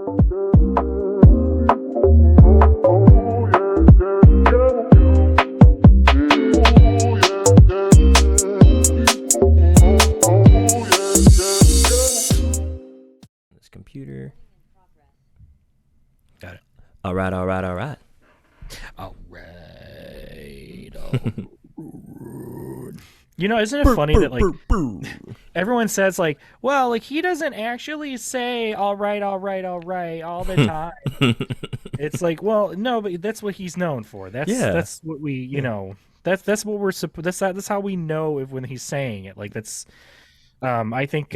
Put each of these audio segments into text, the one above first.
This computer. Got it. All right. All right. You know, isn't it funny that like everyone says like, well, like he doesn't actually say all right all the time. It's like, well, no, but that's what he's known for. That's what we, you know, that's what we're that's how we know if when he's saying it. Like that's I think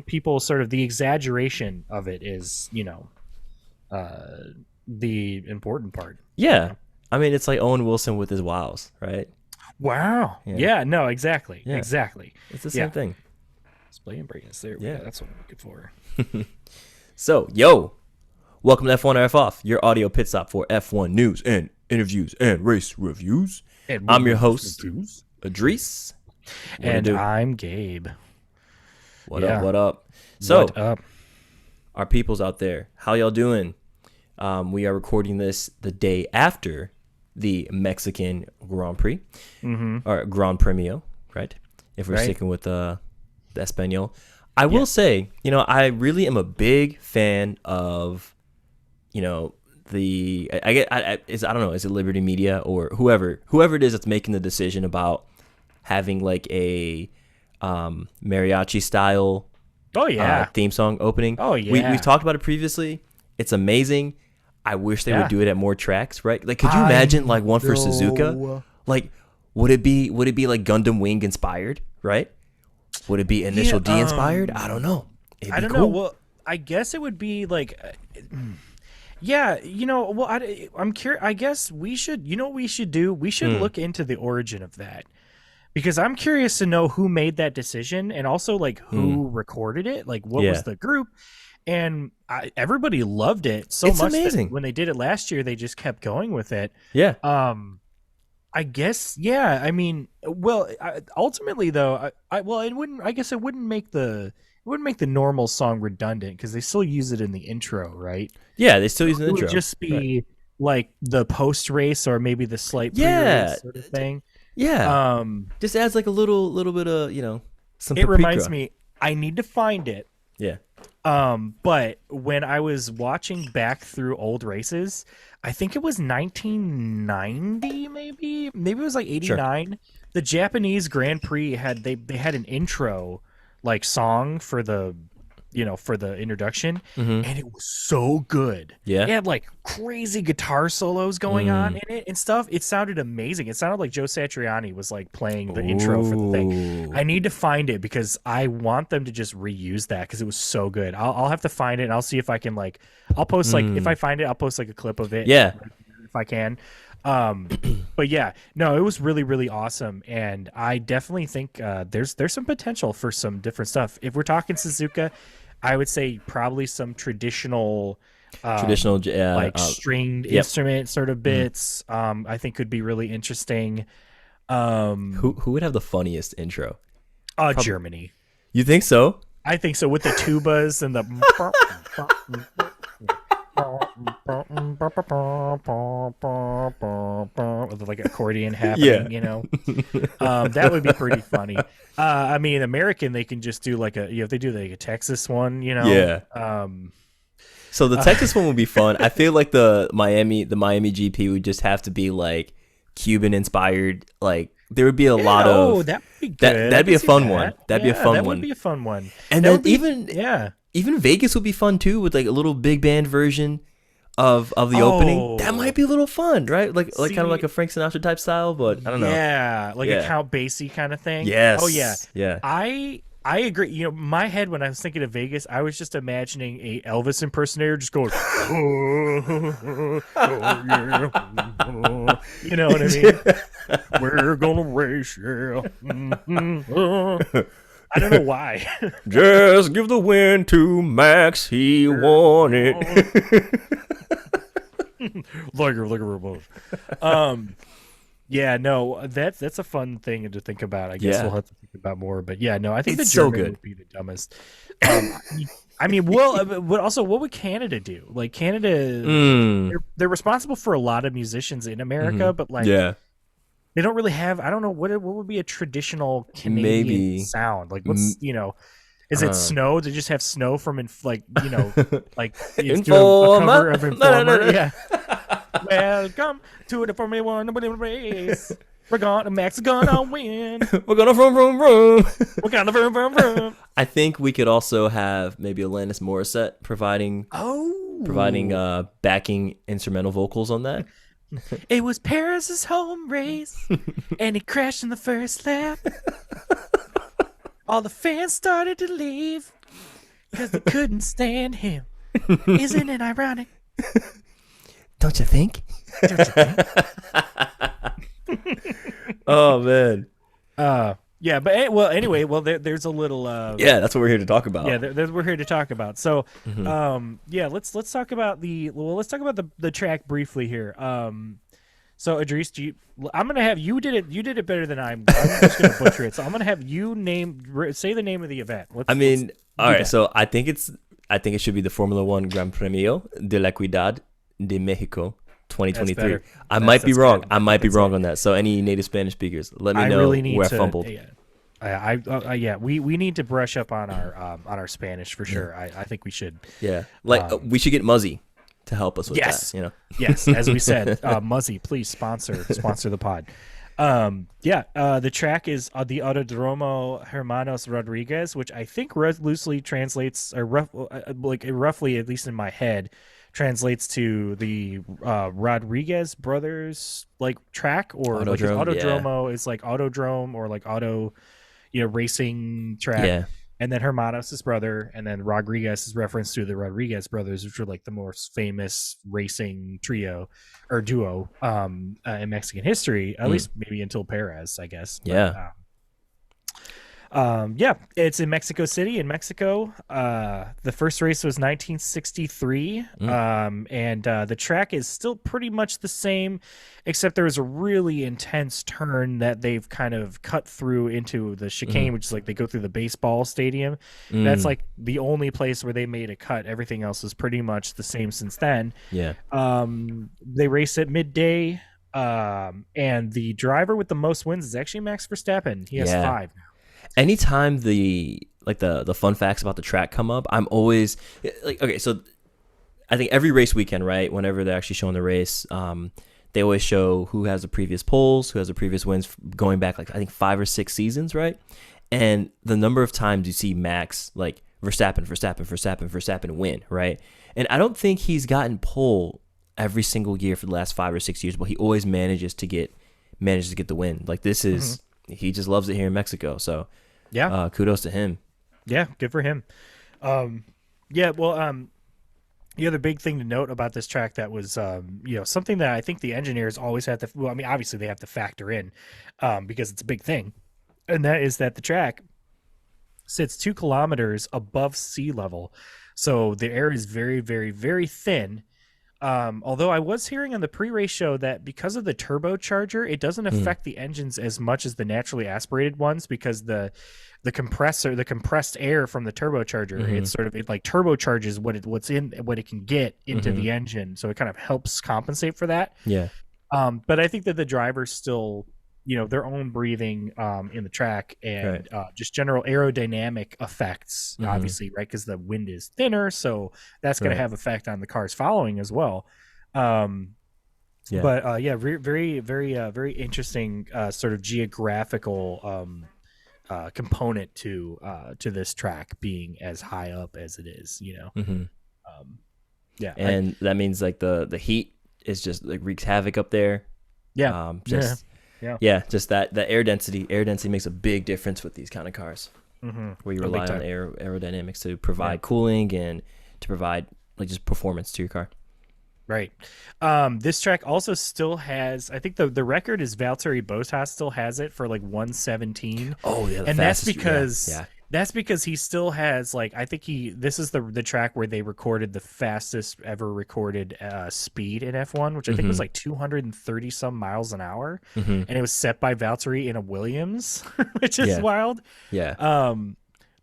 people sort of the exaggeration of it is, you know, the important part. Yeah. You know? I mean, it's like Owen Wilson with his wows, right? Wow. Yeah, no, exactly. Yeah. Exactly. It's the same thing. Display and brightness. There we go. That's what I'm looking for. So, welcome to F1 F Off, your audio pit stop for F1 news and interviews and race reviews. And I'm your host, Idris. And I'm Gabe. What up? So, what up? Our peoples out there, how y'all doing? We are recording this the day after the Mexican Grand Prix, or Grand Premio, right? If we're sticking with the Espanol. I will say, you know, I really am a big fan of, you know, I don't know, is it Liberty Media or whoever it is that's making the decision about having like a mariachi style theme song opening. Oh yeah, we've talked about it previously. It's amazing. I wish they would do it at more tracks, right? Like, could you imagine like one for Suzuka? Like, would it be like Gundam Wing inspired, right? Would it be Initial D inspired? I don't know. I don't know. Well, I guess it would be like, yeah, you know. Well, I'm curious. I guess we should. You know what we should do? We should look into the origin of that, because I'm curious to know who made that decision and also like who recorded it. Like, what was the group? And everybody loved it so much. It's amazing. When they did it last year, they just kept going with it. Yeah. I guess. Yeah. I mean, well, ultimately though, it wouldn't. I guess it wouldn't make the normal song redundant because they still use it in the intro, right? Yeah, they still use the intro. It would just be like the post race or maybe the slight pre-race sort of thing. Yeah. Just adds like a little bit of, you know, some. It reminds me. I need to find it. Yeah. But when I was watching back through old races, I think it was 1990, maybe it was like 89. Sure. The Japanese Grand Prix had an intro like song for the introduction, and it was so good. Yeah, it had like crazy guitar solos going on in it and stuff. It sounded amazing. It sounded like Joe Satriani was like playing the intro for the thing. I need to find it because I want them to just reuse that because it was so good. I'll have to find it and I'll see if I can I'll post if I find it, I'll post like a clip of it. Yeah, if I can. But yeah, no, it was really, really awesome, and I definitely think there's some potential for some different stuff. If we're talking Suzuka, I would say probably some traditional stringed instrument sort of bits. I think could be really interesting. Who would have the funniest intro? Germany. You think so? I think so, with the tubas and the with like accordion happening, you know. That would be pretty funny. I mean, American, they can just do like if they do like a Texas one, you know. Yeah. So the Texas one would be fun. I feel like the Miami GP would just have to be like Cuban inspired. Like there would be a lot of that'd be good. That'd be a fun one. That'd be a fun one. That would be a fun one. And then even Vegas would be fun too, with like a little big band version of the opening. That might be a little fun, right? Like kind of like a Frank Sinatra type style, but I don't know. Yeah, like a Count Basie kind of thing. Yes. Oh yeah. Yeah. I agree. You know, my head when I was thinking of Vegas, I was just imagining a Elvis impersonator just going, oh, yeah. You know what I mean? We're gonna race, yeah. I don't know why. Just give the win to Max. He won it. like a remote. Yeah, no, that's a fun thing to think about. I guess we'll have to think about more. But yeah, no, I think the German would be the dumbest. I mean, well, but also, what would Canada do? Like, Canada, they're responsible for a lot of musicians in America, but like, Yeah. they don't really have. I don't know what would be a traditional Canadian Maybe. sound. Like, what's is it snow? They just have snow from like it's doing a cover of Informer. Yeah. Welcome to the Formula One race. Max is gonna win. We're gonna vroom vroom vroom. We're gonna vroom vroom vroom. I think we could also have maybe Alanis Morissette providing backing instrumental vocals on that. It was Paris's home race, and he crashed in the first lap. All the fans started to leave because they couldn't stand him. Isn't it ironic? Don't you think? Don't you think? Oh man. Yeah, but anyway, there's a little. Yeah, that's what we're here to talk about. Yeah, we're here to talk about. So, yeah, let's talk about the track briefly here. So Idris, I'm gonna have you did it better than I'm just gonna butcher it. So I'm gonna have you say the name of the event. All right. So I think it should be the Formula One Gran Premio de la Ciudad de Mexico 2023. I might be wrong. Good. I might be wrong on that. So any native Spanish speakers, let me know where I fumbled. Yeah, we need to brush up on our Spanish for sure. I think we should. Yeah, we should get Muzzy to help us with that. Yes, as we said, Muzzy, please sponsor the pod. The track is the Autodromo Hermanos Rodriguez, which I think loosely translates, or roughly, at least in my head, translates to the Rodriguez brothers track, or Autodromo is like Autodrome or like auto, racing track. Yeah. And then Hermanos, his brother, and then Rodriguez is reference to the Rodriguez brothers, which are like the most famous racing trio or duo in Mexican history, at least maybe until Perez, I guess. Yeah. It's in Mexico City, in Mexico. The first race was 1963, and the track is still pretty much the same, except there was a really intense turn that they've kind of cut through into the chicane, which is like they go through the baseball stadium. That's like the only place where they made a cut. Everything else is pretty much the same since then. Yeah. They race at midday, and the driver with the most wins is actually Max Verstappen. He has 5 now. Anytime the fun facts about the track come up, I'm always like, okay, so I think every race weekend, right, whenever they're actually showing the race, they always show who has the previous poles, who has the previous wins going back, like, I think 5 or 6 seasons, right? And the number of times you see Max, like, Verstappen win, right? And I don't think he's gotten pole every single year for the last 5 or 6 years, but he always manages to get the win. Like, this is, he just loves it here in Mexico, so... Yeah, kudos to him. Yeah, good for him. The other big thing to note about this track that was, something that I think the engineers always have to. Well, I mean, obviously they have to factor in, because it's a big thing, and that is that the track sits 2 kilometers above sea level, so the air is very, very, very thin. Although I was hearing on the pre-race show that because of the turbocharger, it doesn't affect the engines as much as the naturally aspirated ones, because the compressed air from the turbocharger, it like turbocharges what it can get into the engine, so it kind of helps compensate for that. Yeah. But I think that the drivers still, their own breathing in the track and just general aerodynamic effects, obviously, right? Because the wind is thinner, so that's going to have effect on the cars following as well. Very, very, very interesting sort of geographical component to this track being as high up as it is, and that means like the heat is just like wreaks havoc up there. Just that air density makes a big difference with these kind of cars, where you rely on aerodynamics to provide cooling and to provide like just performance to your car. Right. This track also still has, I think the record is Valtteri Bottas still has it for like 117. Oh yeah, and that's because he still has, like, I think this is the track where they recorded the fastest ever recorded speed in F1, which I think was like 230 some miles an hour, and it was set by Valtteri in a Williams, which is wild. Yeah.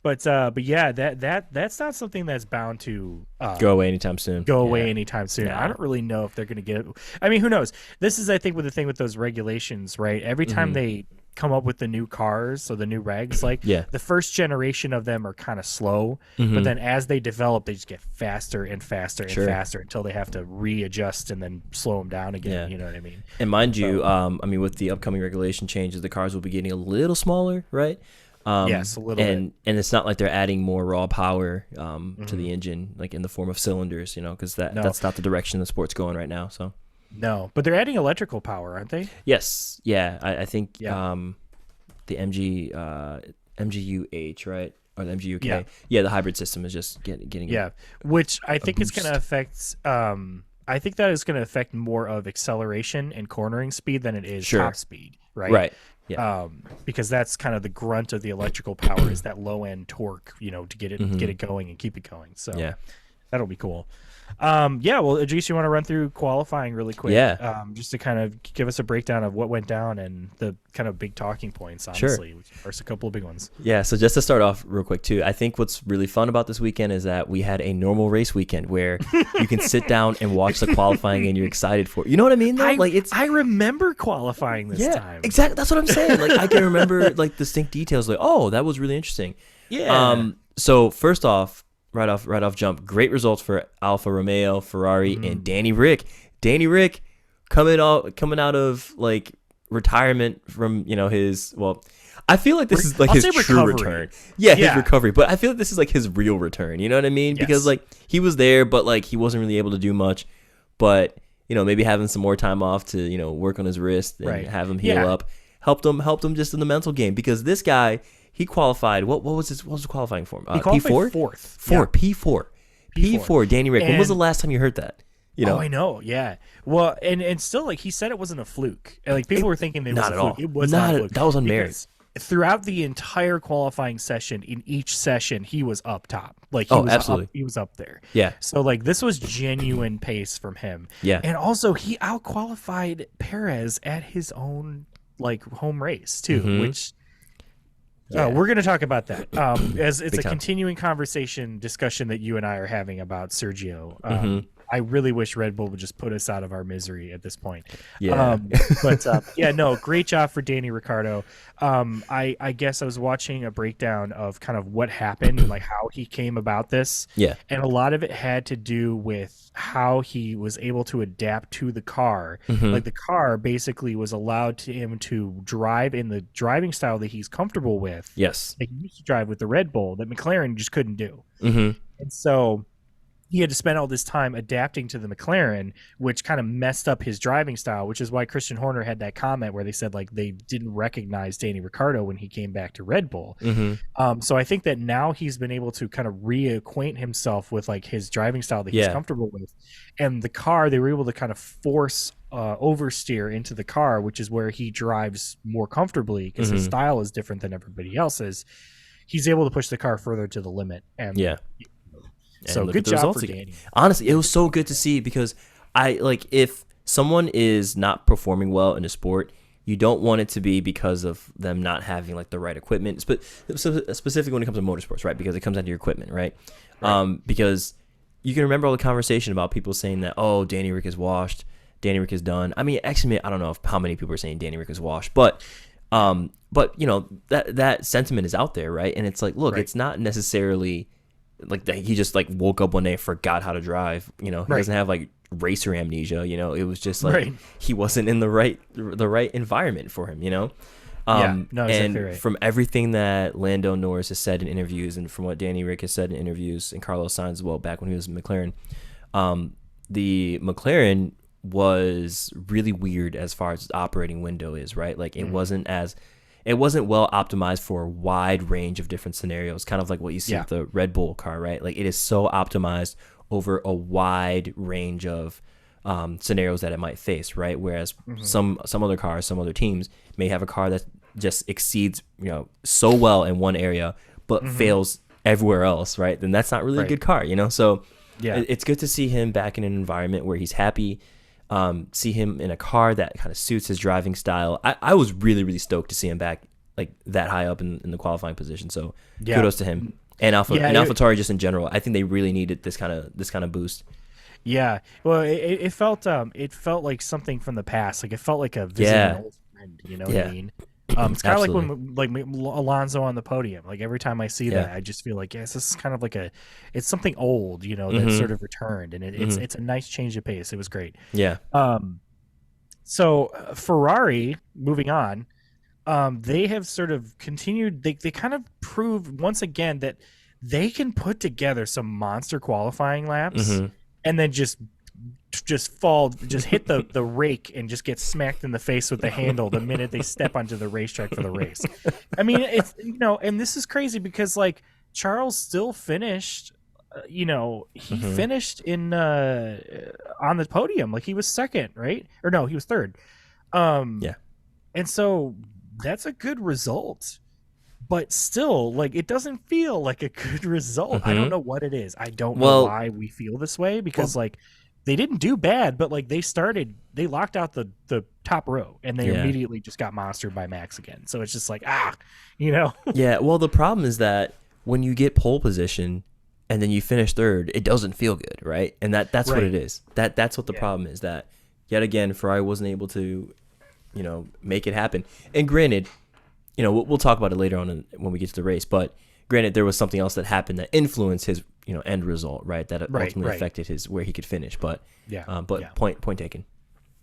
But yeah, that's not something that's bound to Go away anytime soon. Go away anytime soon. No. I don't really know if they're going to get. I mean, who knows? This is, I think, with the thing with those regulations, right? Every time they come up with the new cars, so the new regs, like the first generation of them are kind of slow, but then as they develop, they just get faster and faster and faster until they have to readjust and then slow them down again. Yeah. You know what I mean? And mind you, I mean, with the upcoming regulation changes, the cars will be getting a little smaller, right? Yes, a little bit. And it's not like they're adding more raw power to the engine, like in the form of cylinders, you know, because that's not the direction the sport's going right now. So no, but they're adding electrical power, aren't they? yes, yeah, I think the MGUH, right, or the MGUK, the hybrid system is just getting which I think is going to affect. I think that is going to affect more of acceleration and cornering speed than it is top speed, right? Right. Yeah. Because that's kind of the grunt of the electrical power is that low end torque, you know, to get it going and keep it going. So that'll be cool. Well, Idris, you want to run through qualifying really quick? Yeah. Just to kind of give us a breakdown of what went down and the kind of big talking points, honestly. First, a couple of big ones. Yeah, so just to start off real quick, too, I think what's really fun about this weekend is that we had a normal race weekend where you can sit down and watch the qualifying and you're excited for it. You know what I mean, though? I remember qualifying this time. Exactly. That's what I'm saying. Like, I can remember, like, distinct details. Like, oh, that was really interesting. Yeah. So, first off, right off jump, great results for Alfa Romeo, Ferrari, and Danny Ric. Danny Ric coming out of like retirement from, you know, I feel like this is like his true return. Yeah, his recovery. But I feel like this is like his real return. You know what I mean? Yes. Because like he was there, but like he wasn't really able to do much. But, you know, maybe having some more time off to, you know, work on his wrist and have him heal up helped him just in the mental game. Because this guy, he qualified. What was his qualifying for? He qualified P4. P4. Danny Ric. When was the last time you heard that? You know? Oh, I know. Yeah. Well, and still, like he said, it wasn't a fluke. Like people were thinking it was a fluke. It was not a fluke. That was unmerited. Throughout the entire qualifying session, in each session, he was up top. Like he was up there. Yeah. So like this was genuine pace from him. Yeah. And also he outqualified Perez at his own like home race too, which. We're going to talk about that as it's a continuing discussion that you and I are having about Sergio. I really wish Red Bull would just put us out of our misery at this point. Yeah. Great job for Danny Ricciardo. I guess I was watching a breakdown of kind of what happened and like how he came about this. Yeah. And a lot of it had to do with how he was able to adapt to the car. Like the car basically was allowed him to drive in the driving style that he's comfortable with. Yes. Like he used to drive with the Red Bull that McLaren just couldn't do. And so he had to spend all this time adapting to the McLaren, which kind of messed up his driving style, which is why Christian Horner had that comment where they said like they didn't recognize Danny Ricciardo when he came back to Red Bull. So I think that now he's been able to kind of reacquaint himself with like his driving style that he's comfortable with. And the car, they were able to kind of force oversteer into the car, which is where he drives more comfortably because his style is different than everybody else's. He's able to push the car further to the limit. And so good job for Danny. Honestly, it was so good to see because if someone is not performing well in a sport, you don't want it to be because of them not having like the right equipment. Specifically when it comes to motorsports, right? Because it comes down to your equipment, right? Because you can remember all the conversation about people saying that, oh, Danny Ric is washed, Danny Ric is done. I mean, actually, I don't know how many people are saying Danny Ric is washed, but you know that sentiment is out there, right? And it's like, look, it's not necessarily like that he just like woke up one day and forgot how to drive. You know, he doesn't have like racer amnesia. You know, it was just like he wasn't in the right environment for him. You know, exactly from everything that Lando Norris has said in interviews, and from what Danny Ric has said in interviews, and Carlos Sainz as well back when he was in McLaren, the McLaren was really weird as far as its operating window is, right? Like it wasn't well optimized for a wide range of different scenarios, kind of like what you see with the Red Bull car, right? Like it is so optimized over a wide range of scenarios that it might face, right? Whereas some other cars, some other teams may have a car that just exceeds, you know, so well in one area, but fails everywhere else, right? Then that's not really a good car, you know? So it's good to see him back in an environment where he's happy. See him in a car that kind of suits his driving style. I was really, really stoked to see him back like that high up in the qualifying position. So Yeah. kudos to him and Yeah, AlphaTauri just in general. I think they really needed this kind of boost. Yeah, well, it felt like something from the past. Like it felt like a visiting Yeah, old friend. You know what I yeah, mean? It's kind of like absolutely. when like Alonso on the podium. Like every time I see Yeah. that, I just feel like yes, this is kind of like it's something old. You know, that Mm-hmm. sort of returned, and Mm-hmm. it's a nice change of pace. It was great. Yeah. Um, so Ferrari, moving on, they have sort of continued. They kind of proved once again that they can put together some monster qualifying laps, Mm-hmm. and then just hit the rake and just get smacked in the face with the handle the minute they step onto the racetrack for the race. I mean, it's and this is crazy because like Charles still finished. He Mm-hmm. finished in on the podium, like he was second, right? Or no, he was third. Um, Yeah. and so that's a good result. But still, like it doesn't feel like a good result. I don't Mm-hmm. know what it is. I don't know Well, why we feel this way well, because like they didn't do bad, but like they locked out the top row and they yeah. immediately just got monstered by Max again. So it's just like you know. Yeah. Well, the problem is that when you get pole position and then you finish third, it doesn't feel good, right? And that's what Right. it is. That's what the Yeah. problem is. That yet again, Ferrari wasn't able to, make it happen. And granted, we'll talk about it later on when we get to the race. But granted, there was something else that happened that influenced his, end result, right? That ultimately Right. affected his where he could finish. But, Yeah. but Yeah. point taken.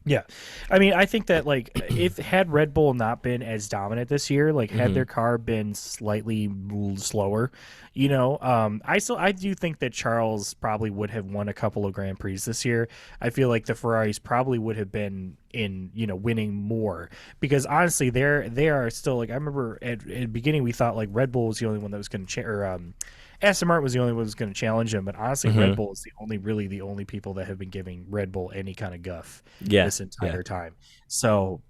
Yeah. I mean, I think that like if had Red Bull not been as dominant this year, like had Mm-hmm. their car been slightly slower, I do think that Charles probably would have won a couple of Grand Prix this year. I feel like the Ferraris probably would have been in, winning more because honestly, they are still like I remember at the beginning we thought like Red Bull was the only one that was going to Aston Martin was the only one that was going to challenge him, but honestly, Red Mm-hmm. Bull is the only people that have been giving Red Bull any kind of guff Yeah. this Yeah. entire time. So,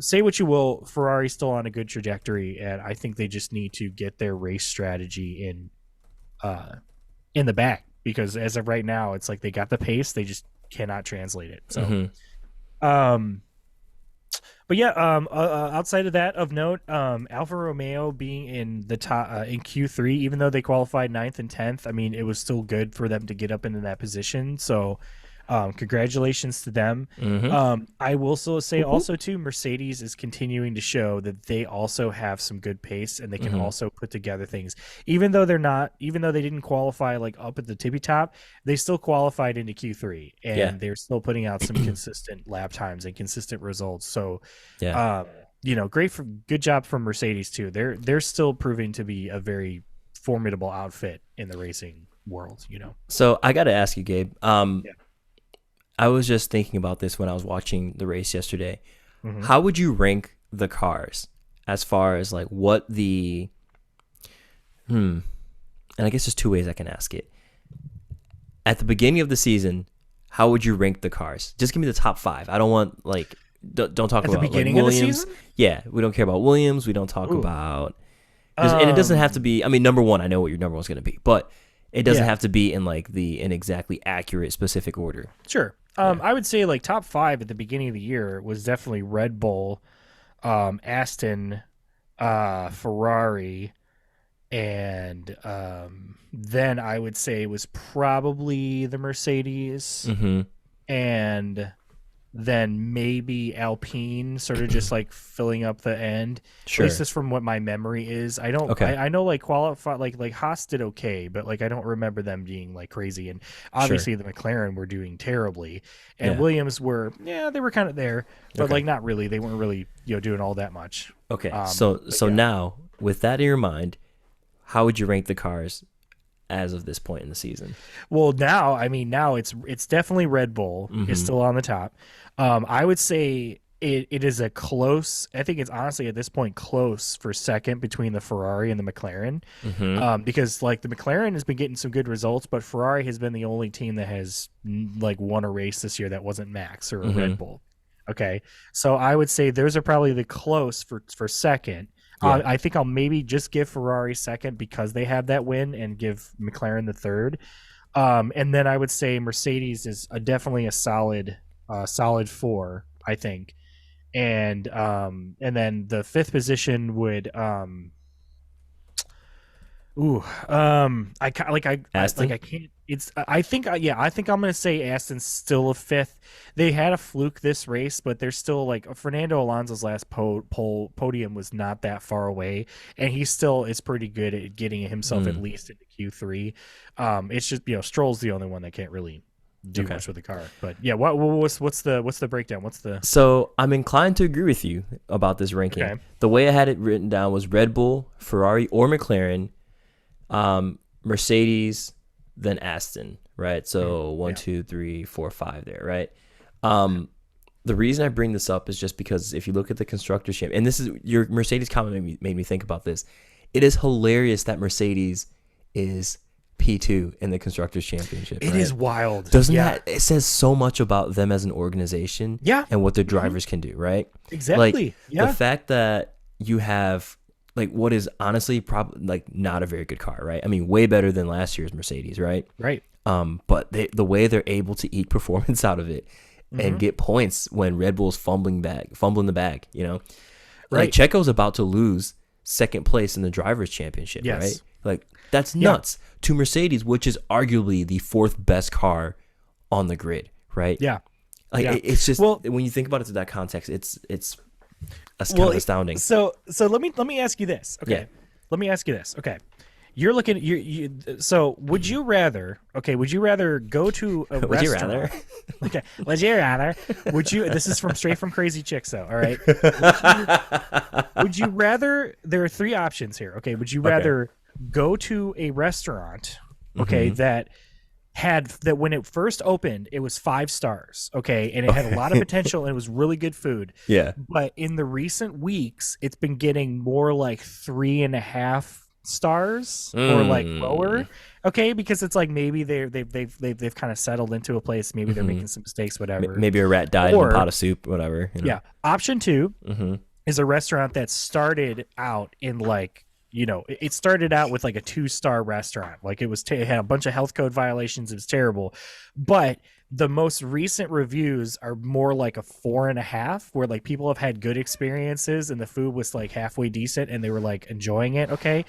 say what you will, Ferrari's still on a good trajectory, and I think they just need to get their race strategy in the back because as of right now, it's like they got the pace, they just cannot translate it. So, um, but yeah, outside of that, of note, Alfa Romeo being in the top in Q3, even though they qualified 9th and 10th, I mean, it was still good for them to get up into that position. So, congratulations to them. Mm-hmm. I will also say Whoop, whoop. also too, Mercedes is continuing to show that they also have some good pace and they can Mm-hmm. also put together things. Even though they didn't qualify like up at the tippy top, they still qualified into Q3 and Yeah. they're still putting out some consistent lap times and consistent results. So, Yeah. good job from Mercedes too. They're still proving to be a very formidable outfit in the racing world. So I got to ask you, Gabe. Yeah. I was just thinking about this when I was watching the race yesterday. Mm-hmm. How would you rank the cars as far as like what the and I guess there's two ways I can ask it. At the beginning of the season, how would you rank the cars? Just give me the top 5. I don't want like don't talk At the about like beginning of the Williams. season? Yeah, we don't care about Williams. We don't talk Ooh. about and it doesn't have to be. I mean, number 1, I know what your number 1's going to be, but it doesn't have to be in like an exactly accurate specific order. Sure. I would say like top 5 at the beginning of the year was definitely Red Bull, Aston, Ferrari, and then I would say it was probably the Mercedes, Mm-hmm. and then maybe Alpine, sort of just like filling up the end. Sure. At least just from what my memory is. I don't. Okay. I know like qualify like Haas did okay, but like I don't remember them being like crazy. And obviously the McLaren were doing terribly, and Yeah. Williams were they were kind of there, but Okay. like not really. They weren't really doing all that much. Okay. But So yeah. now with that in your mind, how would you rank the cars as of this point in the season? Well, now it's definitely Red Bull is still on the top. I would say it is a close. I think it's honestly at this point close for second between the Ferrari and the McLaren, because like the McLaren has been getting some good results, but Ferrari has been the only team that has like won a race this year that wasn't Max or a Red Bull. Okay, so I would say those are probably the close for second. Yeah. I think I'll maybe just give Ferrari second because they have that win and give McLaren the third. And then I would say Mercedes is definitely a solid 4, I think. then the fifth position would Aston? I can't. It's I think I think I'm gonna say Aston's still a fifth. They had a fluke this race, but they're still like Fernando Alonso's last podium was not that far away, and he still is pretty good at getting himself at least into Q3. It's just Stroll's the only one that can't really do much with the car. But yeah, what's the breakdown? So I'm inclined to agree with you about this ranking. Okay. The way I had it written down was Red Bull, Ferrari, or McLaren, Mercedes, then Aston, right? So 1, 2, 3, 4, 5 there, right? The reason I bring this up is just because if you look at the Constructors' Championship, and this is your Mercedes comment made me think about this. It is hilarious that Mercedes is P2 in the Constructors' Championship. It is wild. Doesn't that, it says so much about them as an organization and what their drivers can do, right? Exactly. The fact that you have what is honestly probably not a very good car, right? I mean, way better than last year's Mercedes, right? Right. But the way they're able to eke performance out of it and get points when Red Bull's fumbling the bag, Right. Checo's about to lose second place in the Drivers' Championship, right? That's nuts to Mercedes, which is arguably the fourth best car on the grid, right? Yeah. It's just when you think about it in that context, it's kind of astounding. So let me ask you this. Okay. Yeah. Let me ask you this. Okay. You're looking so would you rather go to a restaurant? Would you rather? Okay. This is straight from Crazy Chicks though, all right? Would you rather there are three options here. Okay. Would you rather go to a restaurant, that when it first opened, it was 5 stars, and it had a lot of potential and it was really good food. Yeah. But in the recent weeks, it's been getting more like 3.5 stars or lower. Because it's maybe they've kind of settled into a place. Maybe they're making some mistakes, whatever. Maybe a rat died in a pot of soup, whatever. Yeah. Option 2 is a restaurant that started out in it started out with a 2-star restaurant. It had a bunch of health code violations. It was terrible. But the most recent reviews are more like a 4.5, where people have had good experiences and the food was halfway decent and they were enjoying it. Okay.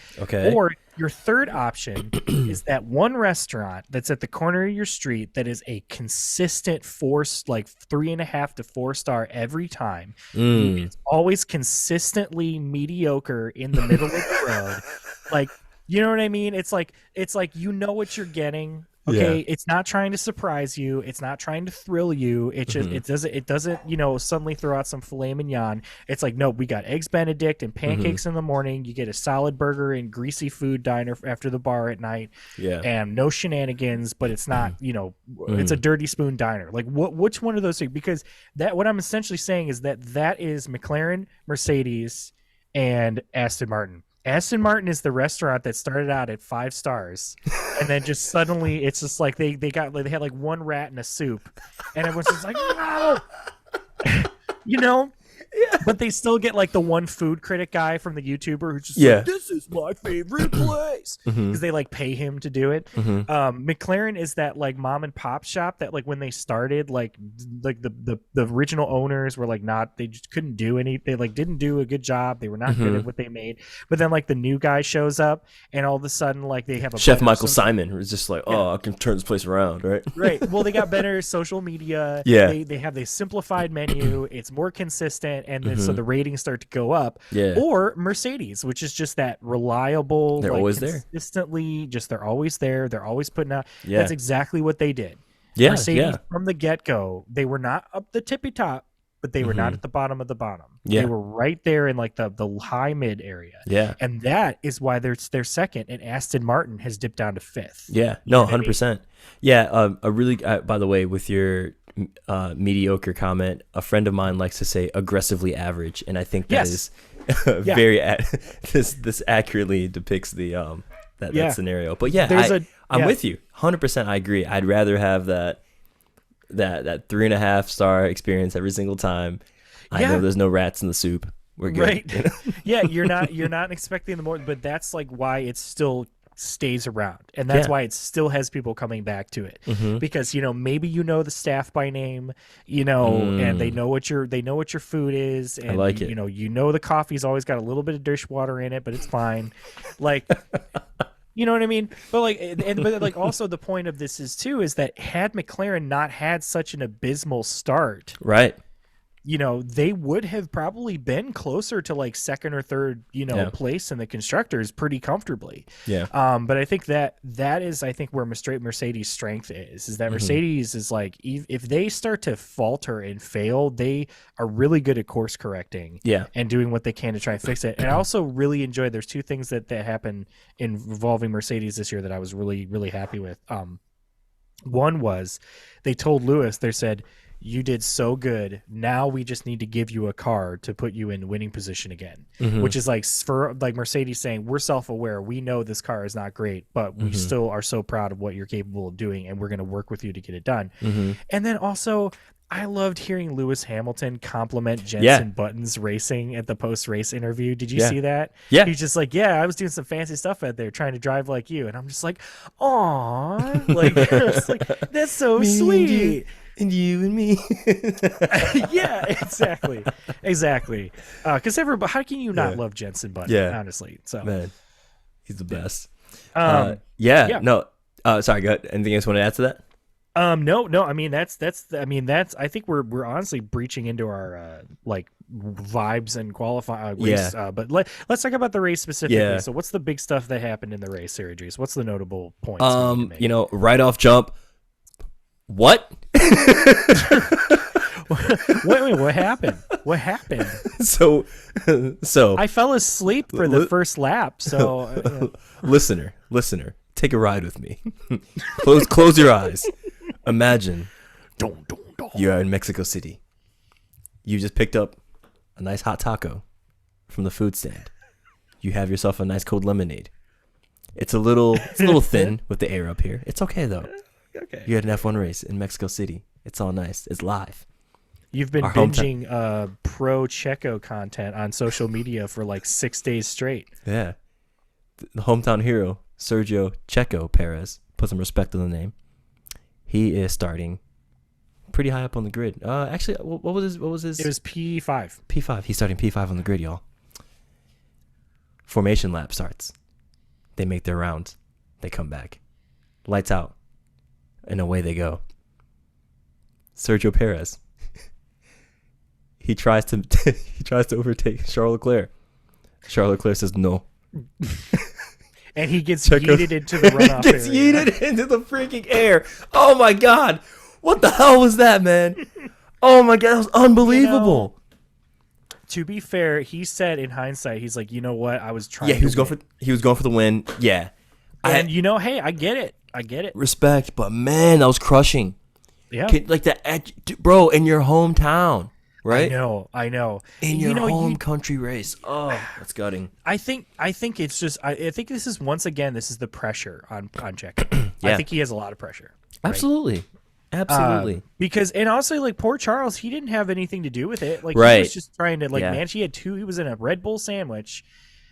Or your third option is that one restaurant that's at the corner of your street that is a consistent 3.5 to 4-star every time. It's always consistently mediocre in the middle of the road. You know what I mean? It's like what you're getting. Okay, It's not trying to surprise you. It's not trying to thrill you. It just it doesn't suddenly throw out some filet mignon. It's no, we got eggs Benedict and pancakes in the morning. You get a solid burger and greasy food diner after the bar at night. Yeah, and no shenanigans. But it's not it's a dirty spoon diner. Which one of those things? Because what I'm essentially saying is that is McLaren, Mercedes, and Aston Martin. Aston Martin is the restaurant that started out at 5 stars, and then just suddenly it's just they had one rat in a soup, and everyone's just no, but they still get the one food critic guy from the YouTuber who's just this is my favorite place because they pay him to do it. McLaren is that mom and pop shop that when they started the original owners were they just couldn't do they didn't do a good job. They were not good at what they made. But then the new guy shows up and all of a sudden they have a Chef Michael Simon who's just I can turn this place around, right? Right. Well, they got better social media. Yeah. They have a simplified menu. It's more consistent. And then so the ratings start to go up. Yeah. Or Mercedes, which is just that reliable. They're always there. Consistently, they're always there. They're always putting out. Yeah. That's exactly what they did. Yeah. Mercedes from the get-go, they were not up the tippy top, but they were not at the bottom of the bottom. Yeah. They were right there in the high mid area. Yeah. And that is why they're second, and Aston Martin has dipped down to 5th. Yeah. No, 100%. Yeah. A really, by the way, with your mediocre comment, a friend of mine likes to say aggressively average, and I think that is very this accurately depicts the that scenario. But I'm with you 100%. I agree. I'd rather have that 3.5 star experience every single time. I know there's no rats in the soup. We're good. Right. Yeah, you're not expecting the more, but that's why it's still stays around, and that's why it still has people coming back to it, because maybe the staff by name, and they know what your food is, and I like it. The coffee's always got a little bit of dishwater in it, but it's fine. Like, you know what I mean? But also the point of this is that had McLaren not had such an abysmal start, right, they would have probably been closer to like second or third, place in the constructors pretty comfortably. Yeah. But I think that is, where Mercedes' strength is that Mercedes is like, if they start to falter and fail, they are really good at course correcting and doing what they can to try and fix it. And I also really enjoyed, there's two things that happen involving Mercedes this year that I was really, really happy with. One was they told Lewis, they said, you did so good. Now we just need to give you a car to put you in winning position again, which is like for like Mercedes saying, we're self-aware. We know this car is not great, but we still are so proud of what you're capable of doing, and we're going to work with you to get it done. And then also, I loved hearing Lewis Hamilton compliment Jenson Button's racing at the post-race interview. Did you see that? Yeah. He's just like, I was doing some fancy stuff out there trying to drive like you. And I'm just like, aw, like, it's like, that's so sweet. And you and me. Yeah, exactly. Because how can you not love Jenson Button, honestly? So, man, he's the best. No. Sorry, go ahead. Anything else you want to add to that? No. I mean, that's. I think we're honestly breaching into our vibes and qualify race. But let's talk about the race specifically. Yeah. So, what's the big stuff that happened in the race, Sarah Drees? What's the notable points? Right off jump. What? Wait, what happened? So I fell asleep for the first lap. So listener, take a ride with me. Close your eyes. Imagine you are in Mexico City. You just picked up a nice hot taco from the food stand. You have yourself a nice cold lemonade. It's a little thin with the air up here. It's okay though. Okay. You had an F1 race in Mexico City. It's all nice. It's live. You've been binging pro Checo content on social media for like 6 days straight. Yeah. The hometown hero, Sergio Checo Perez, put some respect on the name. He is starting pretty high up on the grid. Actually, what was his? It was P5. P5. He's starting P5 on the grid, y'all. Formation lap starts. They make their rounds. They come back. Lights out. And away they go. Sergio Perez. He tries to overtake Charles Leclerc. Charles Leclerc says no. And he gets yeeted into the runoff area. Yeeted into the freaking air. Oh my god. What the hell was that, man? Oh my god, that was unbelievable. To be fair, he said in hindsight, he's like, you know what? I was trying he was going for the win. Yeah. And hey, I get it. Respect, but man, that was crushing. Yeah. Like that, bro, in your hometown, right? I know. In your home country race. Oh, that's gutting. I think it's just, I think this is, once again, this is the pressure on Checo. I think he has a lot of pressure. Right? Absolutely. Because, and also, like, poor Charles, he didn't have anything to do with it. Like, right. He was just trying to, man, he was in a Red Bull sandwich,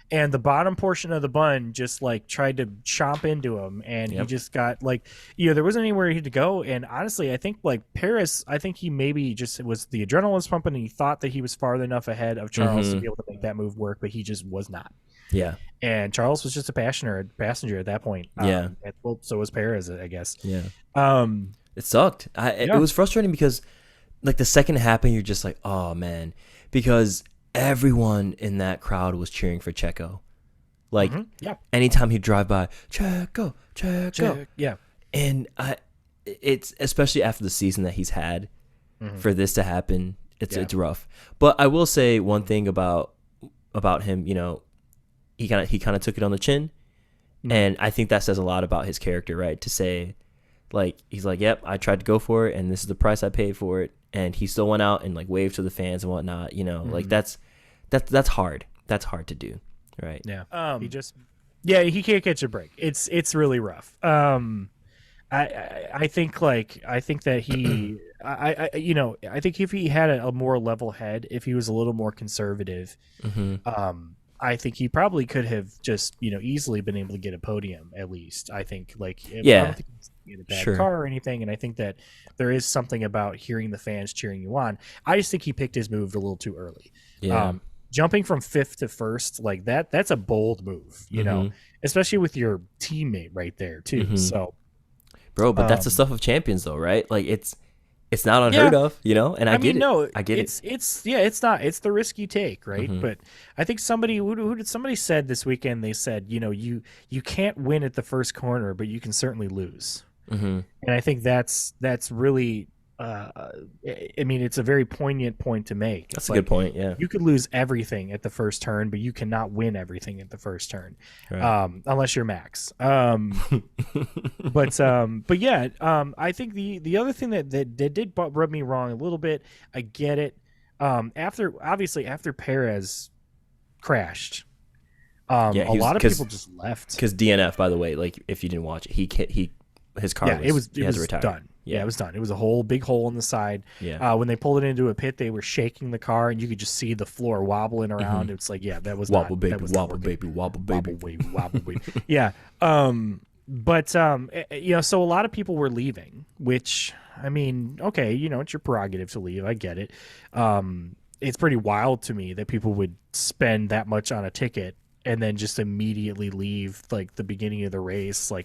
and the bottom portion of the bun just like tried to chomp into him, and he just got there wasn't anywhere he had to go. And honestly, I think Paris, I think he maybe just was the adrenaline was pumping, and he thought that he was far enough ahead of Charles to be able to make that move work, but he just was not. Yeah. And Charles was just a passenger at that point. Well, so was Perez, I guess. Yeah. It sucked. It was frustrating because the second it happened, you're just like, oh man, because everyone in that crowd was cheering for Checo. Anytime he'd drive by, Checo. Yeah. And it's especially after the season that he's had, for this to happen, it's rough. But I will say one thing about him, he kind of took it on the chin, and I think that says a lot about his character, right? To say, he's like, yep, I tried to go for it, and this is the price I paid for it, and he still went out and waved to the fans and whatnot. That's hard. That's hard to do, right? Yeah. He can't catch a break. It's really rough. I think that he I think if he had a more level head, if he was a little more conservative, I think he probably could have just, easily been able to get a podium at least. I think, I Yeah. don't think he had a bad car or anything, and I think that there is something about hearing the fans cheering you on. I just think he picked his move a little too early. Yeah. Jumping from 5th to 1st, like that's a bold move, especially with your teammate right there too. So, bro, but that's the stuff of champions though, right? Like it's not unheard of, and I get it. I get it. It's not. It's the risk you take, right? But I think somebody somebody said this weekend. They said, you can't win at the first corner, but you can certainly lose. And I think that's really. It's a very poignant point to make. That's a good point. Yeah, you could lose everything at the first turn, but you cannot win everything at the first turn, right. Unless you're Max. But yeah, I think the other thing that did rub me wrong a little bit. I get it. After Perez crashed, a lot of people just left because DNF. By the way, like if you didn't watch it, his car was done. Yeah, it was done. It was a whole big hole in the side. Yeah. When they pulled it into a pit, they were shaking the car, and you could just see the floor wobbling around. It's like, that was wobble, baby, wobble, baby, wobble, baby, wobble, baby. Yeah. But so a lot of people were leaving, which okay, it's your prerogative to leave. I get it. It's pretty wild to me that people would spend that much on a ticket and then just immediately leave like the beginning of the race, I'm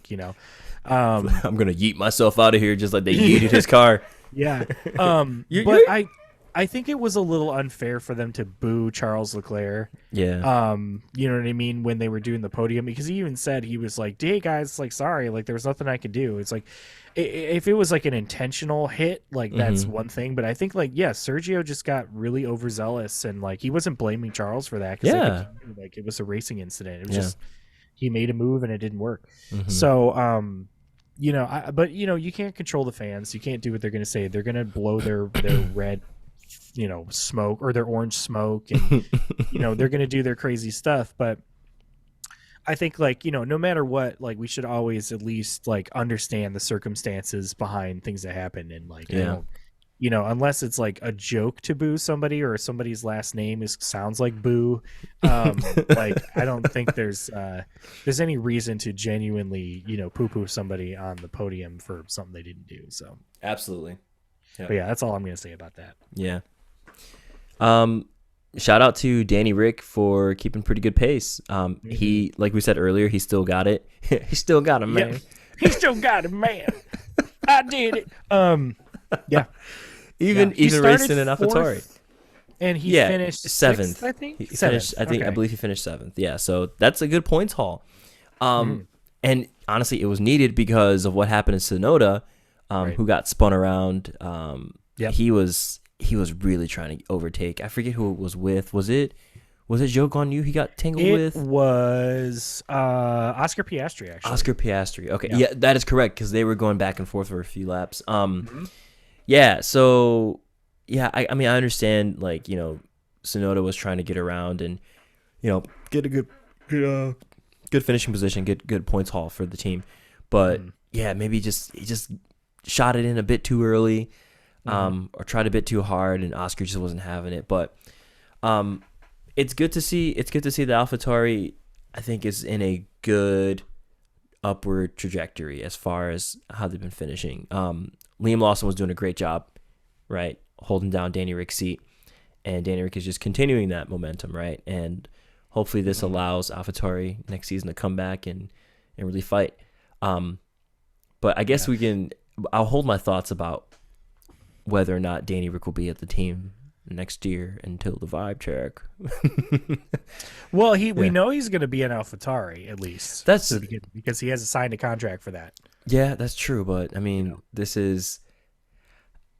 gonna yeet myself out of here just like they yeeted his car. Yeah. But I think it was a little unfair for them to boo Charles Leclerc. Yeah. You know what I mean? When they were doing the podium, because he even said, he was like, hey guys, sorry, there was nothing I could do. It's like, if it was like an intentional hit, that's one thing. But I think Sergio just got really overzealous, and he wasn't blaming Charles for that. Yeah. It was a racing incident. It was just, he made a move and it didn't work. So, but you can't control the fans. You can't do what they're going to say. They're going to blow their red, smoke, or their orange smoke, and they're going to do their crazy stuff. But I think no matter what, we should always at least understand the circumstances behind things that happen, and unless it's a joke to boo somebody, or somebody's last name sounds like Boo, I don't think there's any reason to genuinely poo-poo somebody on the podium for something they didn't do. So absolutely. But yeah, that's all I'm gonna say about that. Yeah. Shout out to Danny Ric for keeping pretty good pace. He, like we said earlier, he still got it. He still got it, man. Yeah. He still got it, man. I did it. Yeah. Even racing in AlphaTauri. And he finished 7th. 6th, I think. He finished, I believe he finished 7th. Yeah, so that's a good points haul. And honestly, it was needed because of what happened in Tsunoda, who got spun around. He was really trying to overtake. I forget who it was with. Was it Zhou Guanyu he got tangled with? It was Oscar Piastri, actually. Oscar Piastri. Okay, yeah, that is correct, because they were going back and forth for a few laps. Yeah, so I understand, Tsunoda was trying to get around and get a good finishing position, get good points haul for the team, but maybe he just shot it in a bit too early, or tried a bit too hard, and Oscar just wasn't having it. But it's good to see the AlphaTauri, I think, is in a good upward trajectory as far as how they've been finishing. Liam Lawson was doing a great job, right, holding down Danny Ric's seat, and Danny Ric is just continuing that momentum, right? And hopefully this allows AlphaTauri next season to come back and really fight. But I guess I'll hold my thoughts about whether or not Danny Ric will be at the team next year until the vibe check. Well, we know he's going to be an AlphaTauri at least. That's because he has signed a contract for that. Yeah, that's true. But this is,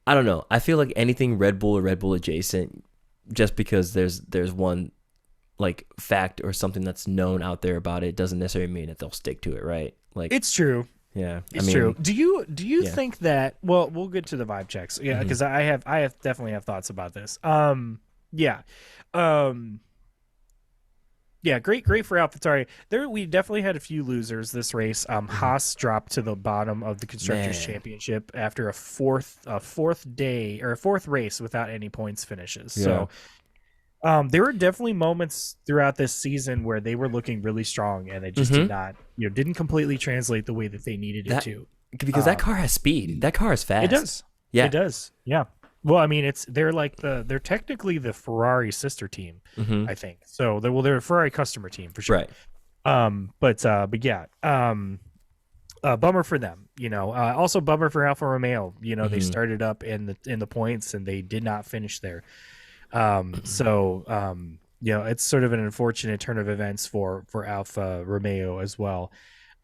I don't know. I feel like anything Red Bull or Red Bull adjacent, just because there's one fact or something that's known out there about it, doesn't necessarily mean that they'll stick to it, right? It's true. Yeah, it's true. Do you think that? Well, we'll get to the vibe checks. Yeah, because I definitely have thoughts about this. Great for AlphaTauri. We definitely had a few losers this race. Haas dropped to the bottom of the Constructors' Championship after a fourth race without any points finishes. Yeah. So There were definitely moments throughout this season where they were looking really strong, and it just did not, didn't completely translate the way that they needed it to. Because that car has speed. That car is fast. It does. Yeah, it does. Yeah. Well, I mean, they're technically the Ferrari sister team, I think. So they're a Ferrari customer team for sure. Right. But yeah. Bummer for them, Also bummer for Alfa Romeo. They started up in the points and they did not finish there. It's sort of an unfortunate turn of events for Alfa Romeo as well.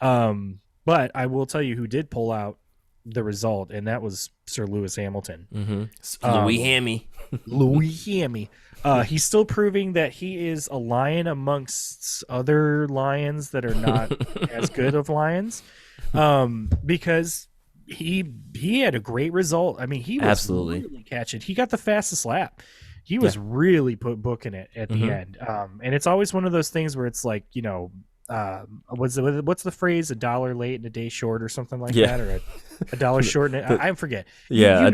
But I will tell you who did pull out the result, and that was Sir Lewis Hamilton. Louis Hammy. Louis Hammy. He's still proving that he is a lion amongst other lions that are not as good of lions. Because he had a great result. I mean, he was absolutely really catching. He got the fastest lap. He was really booking it at the end. And it's always one of those things where it's like, what's the phrase? $1 late and a day short or something like that, or a dollar short. And I forget. Yeah, a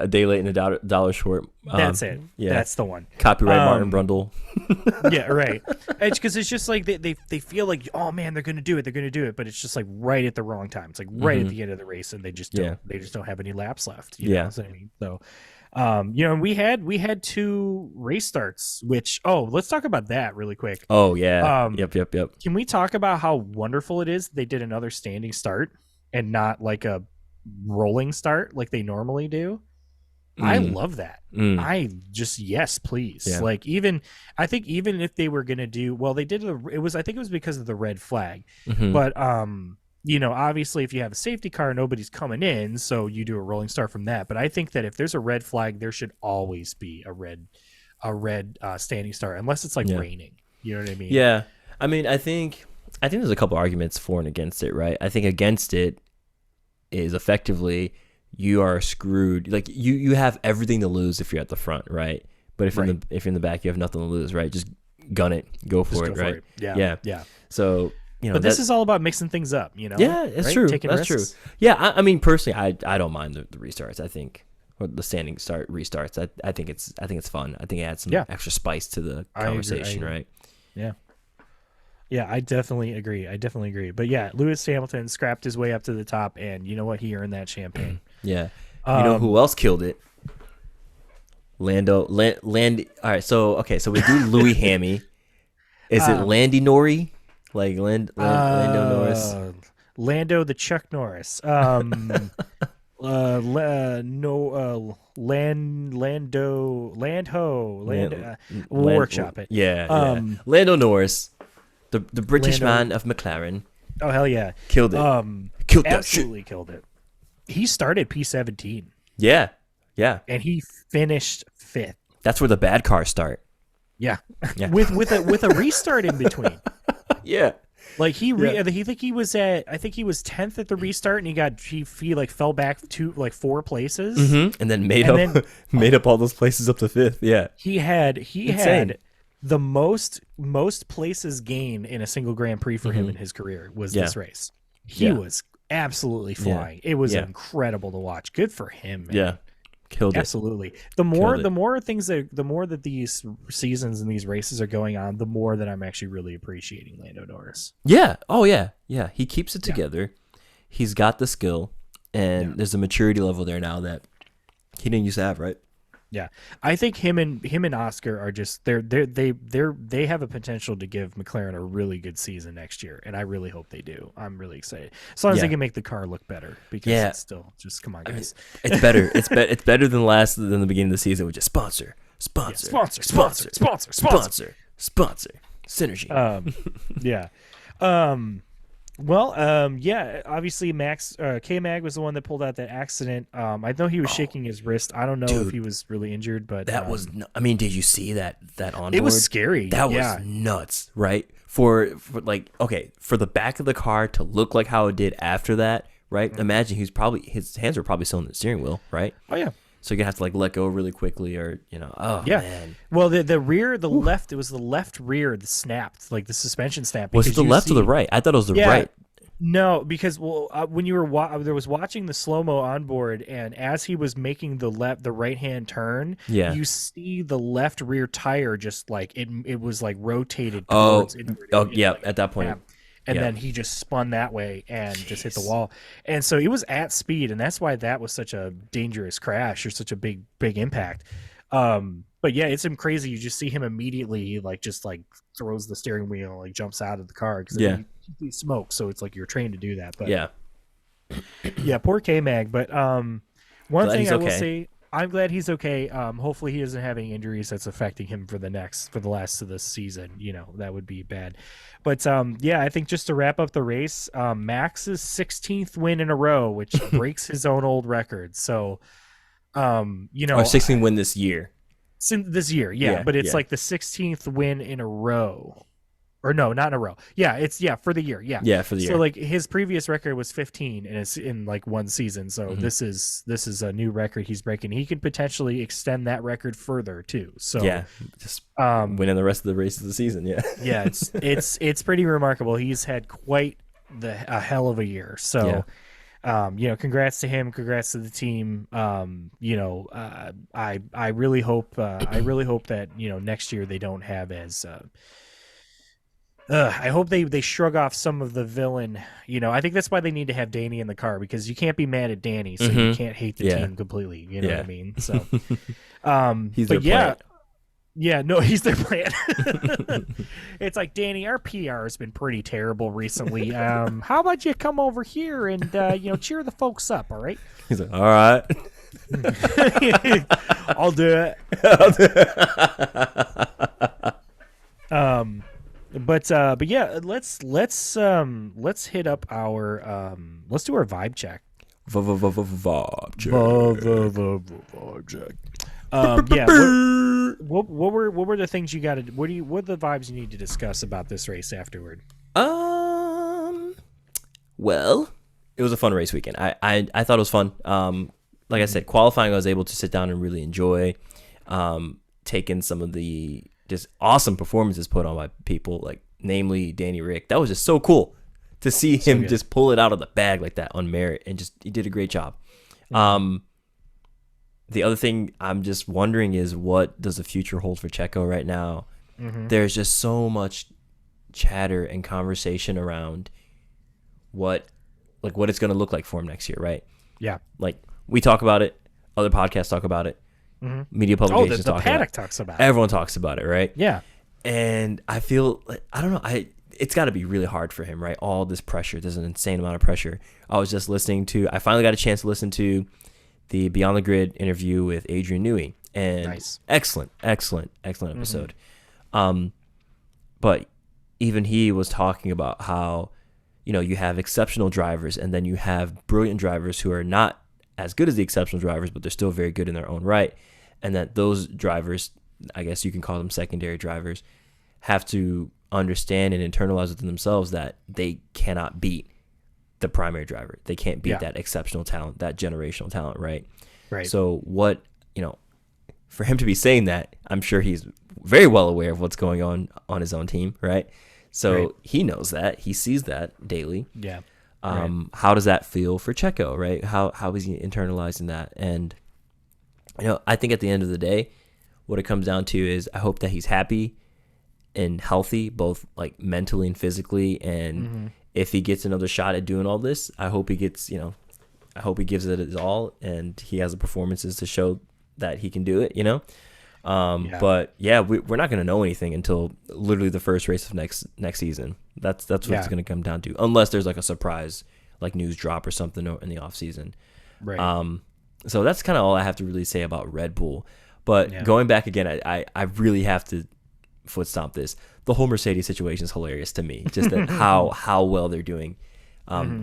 day late and a dollar short. That's it. Yeah, that's the one. Copyright Martin Brundle. Yeah, right. Because it's just like they feel like, oh man, they're gonna do it, but it's just like right at the wrong time. It's like right at the end of the race, and they just don't have any laps left. You know what I mean? So. And we had 2 race starts, which let's talk about that really quick. Oh yeah. Yep. Can we talk about how wonderful it is they did another standing start and not like a rolling start like they normally do? I love that. I just, yes, please. Yeah. Like I think even if they were gonna do, well, they did I think it was because of the red flag, but obviously if you have a safety car, nobody's coming in, so you do a rolling start from that. But I think that if there's a red flag, there should always be a red standing start, unless it's like raining. You know what I mean? Yeah. I mean, I think there's a couple arguments for and against it, right? I think against it is effectively you are screwed. Like you have everything to lose if you're at the front, right? But if you're in the back, you have nothing to lose, right? Just gun it, go for it, right? Yeah. So. But this is all about mixing things up, Yeah, it's true. That's true. Yeah, I mean, personally, I don't mind the restarts. I think, or the standing start restarts. I think it's fun. I think it adds some extra spice to the conversation, right? Yeah. Yeah, I definitely agree. But yeah, Lewis Hamilton scrapped his way up to the top, and you know what? He earned that champagne. Yeah. You know who else killed it? Lando. All right. So we do Louis Hammy. Is it Landy Nori? Like Lando Norris, Lando the Chuck Norris. Lando, we'll workshop it. Yeah. Lando Norris, the British man of McLaren. Oh hell yeah, killed it. Absolutely killed it. He started P17. Yeah, and he finished 5th. That's where the bad cars start. Yeah. with a restart in between. Yeah. Like he think he was 10th at the restart, and he like fell back 4 places, and then made up all those places up to 5th. Yeah. He had the most places gained in a single Grand Prix for him in his career was this race. He was absolutely flying. It was incredible to watch. Good for him, man. Yeah. Killed it. Absolutely. The more that these seasons and these races are going on, the more that I'm actually really appreciating Lando Norris. Yeah. Oh yeah. Yeah. He keeps it together. He's got the skill, and there's a maturity level there now that he didn't used to have, right? Yeah. I think him and Oscar are just they have a potential to give McLaren a really good season next year, and I really hope they do. I'm really excited. As long as they can make the car look better, because it's still just, come on guys. I mean, it's better. It's better than the beginning of the season, which is sponsor synergy. Obviously Max K-Mag was the one that pulled out that accident. I know he was shaking his wrist. I don't know if he was really injured, but that was I mean, did you see that onboard? It was scary. That was nuts, right? For the back of the car to look like how it did after that, right? Imagine his hands were probably still in the steering wheel, right? Oh yeah. So you're gonna have to let go really quickly, or man. Well, the rear, left, it was the left rear that snapped, like the suspension snapped. Was it the left or the right? I thought it was the right. No, because when you were there was watching the slow mo on board, and as he was making the right hand turn, Yeah. you see the left rear tire just like it was like rotated Oh, towards inward. yeah. Like, At that point, and yeah. then he just spun that way and just hit the wall, and so it was at speed, and that's why that was such a dangerous crash or such a big impact. But yeah, it's crazy. You just see him immediately like just like throws the steering wheel, like jumps out of the car because you see smoke, so it's like you're trained to do that. But yeah, poor K-Mag. But one Glad thing he's I will okay. say, I'm glad he's okay. Hopefully he doesn't have any injuries that's affecting him for the last of the season. You know, that would be bad. But yeah, I think just to wrap up the race, Max's 16th win in a row, which breaks his own old record. So you know, 16 win this year. Since this year, but it's like the 16th win in a row. Or no, not in a row. Yeah, it's for the year. Yeah, for the year. So like his previous record was 15, and it's in like one season. So this is a new record he's breaking. He could potentially extend that record further too. So yeah, just winning the rest of the races of the season. Yeah, yeah, it's pretty remarkable. He's had quite a hell of a year. So. You know, congrats to him. Congrats to the team. You know, I really hope that, you know, next year they don't have as. I hope they shrug off some of the villain. You know, I think that's why they need to have Danny in the car, because you can't be mad at Danny, so you can't hate the team completely. You know what I mean? So, he's their plant. Yeah, no, he's their plan. It's like, Danny, our PR has been pretty terrible recently. How about you come over here and you know, cheer the folks up? All right. He's like, all right. I'll do it. But yeah, let's hit up our let's do our vibe check. Vibe check. Yeah. What were the things you got to? What are the vibes you need to discuss about this race afterward? Well, it was a fun race weekend. I thought it was fun. Like I said, qualifying, I was able to sit down and really enjoy. Taking some of the just awesome performances put on by people, like namely Danny Ric. That was just so cool to see him just pull it out of the bag like that on merit, and just he did a great job. The other thing I'm just wondering is, what does the future hold for Checo right now? There's just so much chatter and conversation around what it's going to look like for him next year, right? Yeah. Like, we talk about it, other podcasts talk about it, media publications talk about it. The paddock talks about it. Everyone talks about it, right? Yeah. And I feel like, I don't know, it's got to be really hard for him, right? All this pressure, there's an insane amount of pressure. I finally got a chance to listen to the Beyond the Grid interview with Adrian Newey, and excellent episode. But even he was talking about how, you know, you have exceptional drivers, and then you have brilliant drivers who are not as good as the exceptional drivers, but they're still very good in their own right. And that those drivers, I guess you can call them secondary drivers, have to understand and internalize within themselves that they cannot beat the primary driver. They can't beat that exceptional talent, that generational talent, right? Right. So what, you know, for him to be saying that, I'm sure he's very well aware of what's going on his own team, right? So he knows that. He sees that daily. Yeah. How does that feel for Checo, right? How is he internalizing that? And, you know, I think at the end of the day, what it comes down to is, I hope that he's happy and healthy, both like mentally and physically. And if he gets another shot at doing all this, I hope he gives it his all, and he has the performances to show that he can do it, you know? But yeah, we're not going to know anything until literally the first race of next season. That's what it's going to come down to, unless there's like a surprise, like news drop or something in the off season. Right. So that's kind of all I have to really say about Red Bull. But going back again, I really have to foot stomp this. The whole Mercedes situation is hilarious to me. Just that how well they're doing,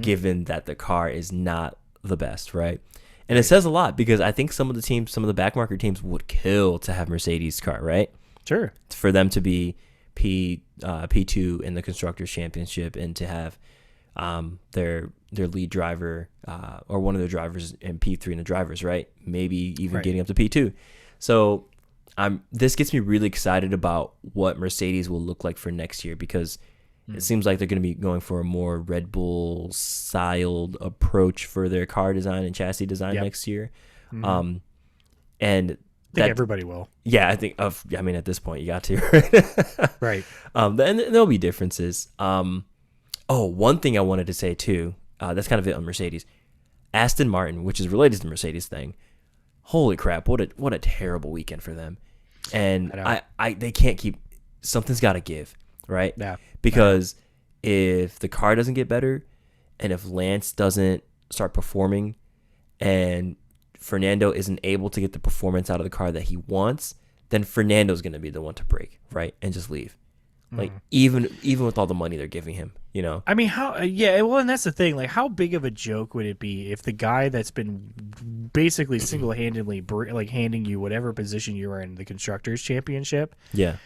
given that the car is not the best, right? And it says a lot, because I think some of the back market teams would kill to have Mercedes car, right? Sure. For them to be P2 in the Constructors Championship, and to have their lead driver or one of their drivers in P3 in the drivers, right? Maybe even getting up to P2. So this gets me really excited about what Mercedes will look like for next year, because It seems like they're going to be going for a more Red Bull styled approach for their car design and chassis design next year. And I think everybody will. Yeah, I think at this point you got to. Right. And there'll be differences. One thing I wanted to say too, that's kind of it on Mercedes. Aston Martin, which is related to the Mercedes thing. Holy crap, what a terrible weekend for them. And they can't keep, something's got to give, right? Yeah. Because if the car doesn't get better and if Lance doesn't start performing and Fernando isn't able to get the performance out of the car that he wants, then Fernando's going to be the one to break, right? And just leave. Like even with all the money they're giving him, you know. I mean, and that's the thing. Like, how big of a joke would it be if the guy that's been basically single-handedly like handing you whatever position you are in the constructors championship? Yeah.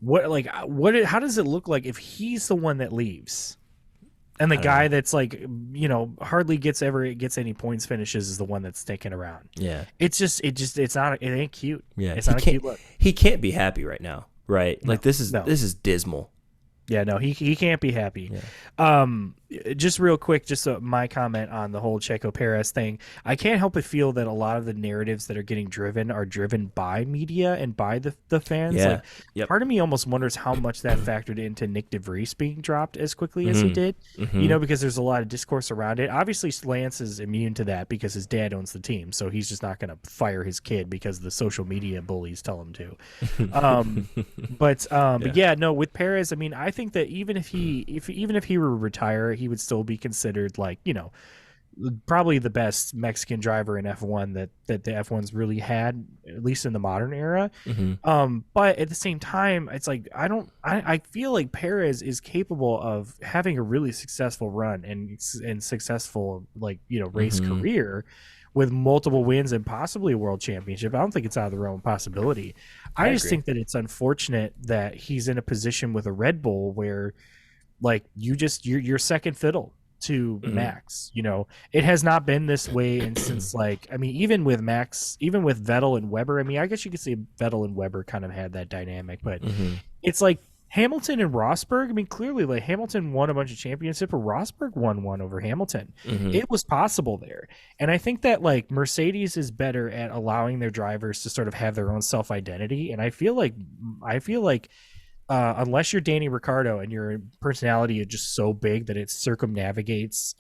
How does it look like if he's the one that leaves, and the guy that's like, you know, hardly gets any points finishes is the one that's sticking around? Yeah. It ain't cute. Yeah. It's not a cute look. He can't be happy right now. Right. Like this is dismal. Yeah, no, he can't be happy. Yeah. Just real quick, my comment on the whole Checo Perez thing. I can't help but feel that a lot of the narratives that are getting driven are driven by media and by the fans. Yeah. Like, part of me almost wonders how much that factored into Nick DeVries being dropped as quickly as he did. You know, because there's a lot of discourse around it. Obviously, Lance is immune to that because his dad owns the team, so he's just not going to fire his kid because the social media bullies tell him to. But yeah, no, with Perez, I mean, I think that even if he were to retire, he would still be considered, like, you know, probably the best Mexican driver in F1 that the F1's really had, at least in the modern era. But at the same time, it's like I feel like Perez is capable of having a really successful run and successful, like, you know, race career with multiple wins and possibly a world championship. I don't think it's out of the realm of possibility. I just think that it's unfortunate that he's in a position with a Red Bull where, like, you're second fiddle to Max. You know, it has not been this way and since, like, I mean, even with Vettel and Weber, I mean, I guess you could say Vettel and Weber kind of had that dynamic, but it's like Hamilton and Rosberg. I mean, clearly, like, Hamilton won a bunch of championships, but Rosberg won one over Hamilton. It was possible there. And I think that, like, Mercedes is better at allowing their drivers to sort of have their own self-identity. And I feel like unless you're Danny Ricciardo and your personality is just so big that it circumvents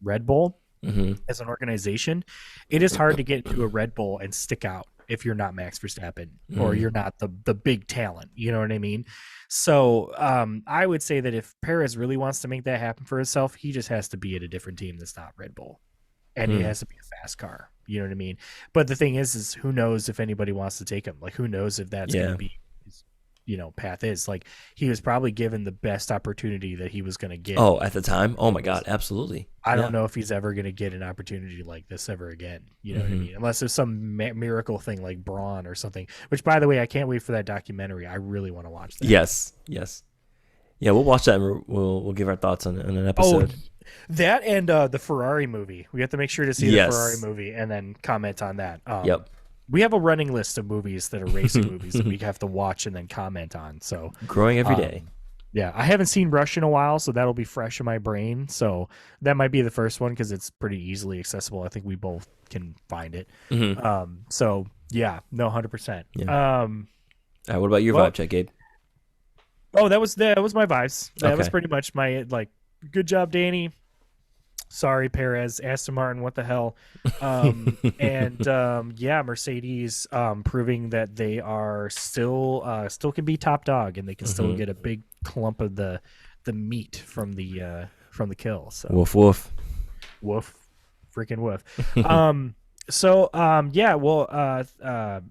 Red Bull as an organization, it is hard to get into a Red Bull and stick out if you're not Max Verstappen or you're not the big talent. You know what I mean? So I would say that if Perez really wants to make that happen for himself, he just has to be at a different team that's not Red Bull. And it has to be a fast car. You know what I mean? But the thing is who knows if anybody wants to take him? Like, who knows if that's going to be his, you know, path is. Like, he was probably given the best opportunity that he was going to get. Oh, at the time? Oh my God, absolutely. I don't know if he's ever going to get an opportunity like this ever again. You know what I mean? Unless there's some miracle thing like Braun or something, which, by the way, I can't wait for that documentary. I really want to watch that. Yes. Yeah, we'll watch that and we'll give our thoughts on an episode. Oh, that and the Ferrari movie. We have to make sure to see the Ferrari movie and then comment on that. Yep. We have a running list of movies that are racing movies that we have to watch and then comment on. So growing every day. Yeah, I haven't seen Rush in a while, so that'll be fresh in my brain. So that might be the first one because it's pretty easily accessible. I think we both can find it. So yeah, no, 100%. Yeah. All right, what about your vibe check, Gabe? Oh, that was my vibes. That was pretty much my, like, good job, Danny. Sorry, Perez. Aston Martin, what the hell? Yeah, Mercedes proving that they are still can be top dog, and they can still get a big clump of the meat from the kill. So woof, freaking woof.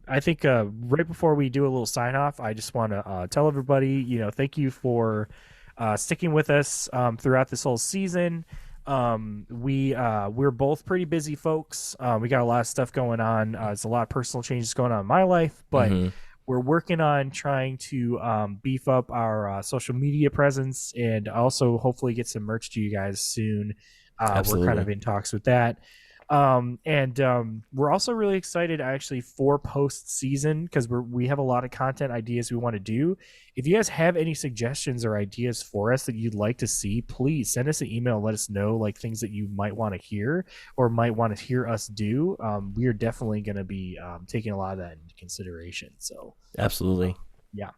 I think right before we do a little sign off, I just want to tell everybody, you know, thank you for sticking with us throughout this whole season. We're both pretty busy folks. We got a lot of stuff going on. There's a lot of personal changes going on in my life, but we're working on trying to beef up our social media presence and also hopefully get some merch to you guys soon. We're kind of in talks with that. We're also really excited actually for post-season because we have a lot of content ideas we want to do. If you guys have any suggestions or ideas for us that you'd like to see, please send us an email. Let us know like things that you might want to hear or might want to hear us do. We are definitely going to be taking a lot of that into consideration. So absolutely, yeah.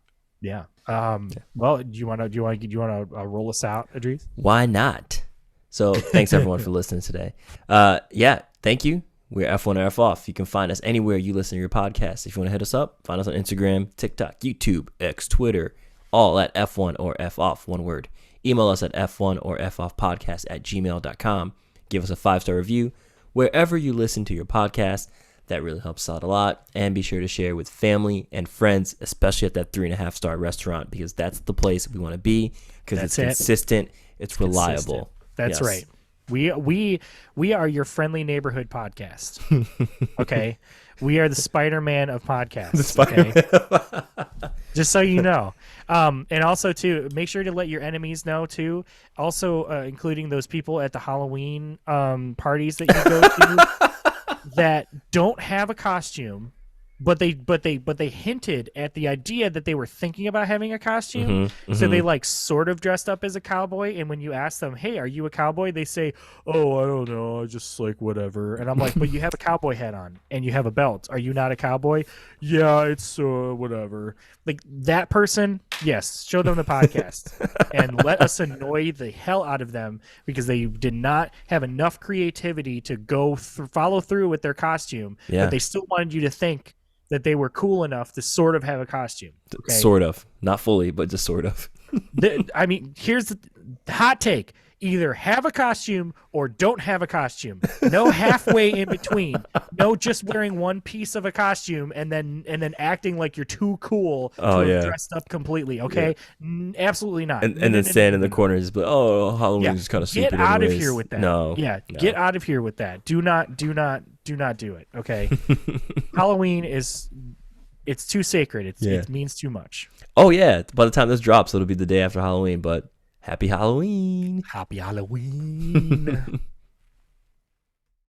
Well, do you want to roll us out, Idris? Why not? So thanks everyone for listening today. Thank you. We're F1 or F off. You can find us anywhere you listen to your podcast. If you want to hit us up, find us on Instagram, TikTok, YouTube, X, Twitter, all at F1 or F off, one word. Email us at F1 or F off podcast at gmail.com. Give us a 5-star review wherever you listen to your podcast. That really helps out a lot. And be sure to share with family and friends, especially at that 3.5-star restaurant, because that's the place we want to be because it's consistent. It's reliable. That's right. We are your friendly neighborhood podcast. Okay. We are the Spider-Man of podcasts. Okay? Just so you know. And also too, make sure to let your enemies know too. Also, including those people at the Halloween parties that you go to that don't have a costume. But they hinted at the idea that they were thinking about having a costume. So they like sort of dressed up as a cowboy. And when you ask them, hey, are you a cowboy? They say, oh, I don't know. I just like whatever. And I'm like, but you have a cowboy hat on and you have a belt. Are you not a cowboy? Yeah, it's whatever. Like that person. Yes. Show them the podcast and let us annoy the hell out of them because they did not have enough creativity to follow through with their costume. Yeah. But they still wanted you to think that they were cool enough to sort of have a costume. Okay? Sort of. Not fully, but just sort of. I mean, here's the hot take. Either have a costume or don't have a costume. No halfway in between. No just wearing one piece of a costume and then acting like you're too cool to have dressed up completely. Okay? Yeah. Absolutely not. And then stand in the corner and just be like, oh, Halloween is kind of stupid. Get out anyways. of here with that. No. Get out of here with that. Do not do it. Okay? Halloween it's too sacred. It means too much. Oh yeah. By the time this drops, it'll be the day after Halloween, but happy Halloween. Happy Halloween.